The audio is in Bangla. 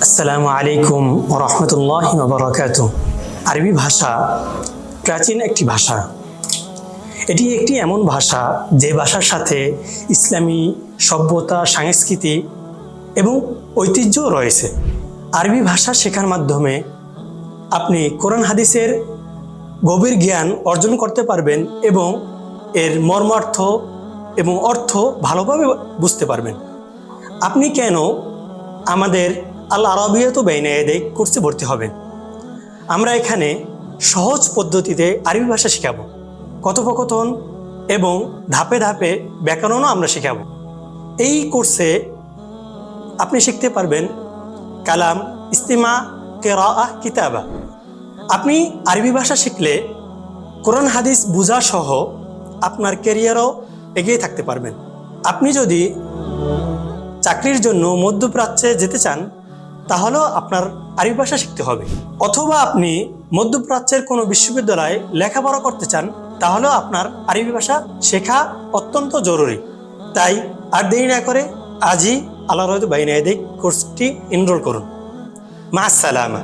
আসসালামু আলাইকুম ওয়া রাহমাতুল্লাহি ওয়া বারাকাতুহু। আরবি ভাষা প্রাচীন একটি ভাষা। এটি একটি এমন ভাষা যে ভাষার সাথে ইসলামী সভ্যতা, সংস্কৃতি এবং ঐতিহ্য রয়েছে। আরবি ভাষা শেখার মাধ্যমে আপনি কোরআন হাদিসের গভীর জ্ঞান অর্জন করতে পারবেন এবং এর মর্মার্থ এবং অর্থ ভালোভাবে বুঝতে পারবেন। আপনি কেন আমাদের আল আরাবিয়াতু বাইনা ইয়াদাইক কোর্সে ভর্তি হবেন? আমরা এখানে সহজ পদ্ধতিতে আরবি ভাষা শেখাবো, কথোপকথন এবং ধাপে ধাপে ব্যাকরণও আমরা শেখাবো। এই কোর্সে আপনি শিখতে পারবেন কালাম, ইস্তিমা, কিরাআহ, কিতাবা। আপনি আরবি ভাষা শিখলে কোরআন হাদিস বুঝা সহ আপনার ক্যারিয়ারও এগিয়ে থাকতে পারবেন। আপনি যদি চাকরির জন্য মধ্যপ্রাচ্যে যেতে চান তাহলেও আপনার আরবি ভাষা শিখতে হবে, অথবা আপনি মধ্যপ্রাচ্যের কোনো বিশ্ববিদ্যালয়ে লেখাপড়া করতে চান তাহলেও আপনার আরবি ভাষা শেখা অত্যন্ত জরুরি। তাই আর দেরি না করে আজই আল আরাবিয়াতু বাইনা ইয়াদাইক কোর্সটি এনরোল করুন। মা আসসালামা।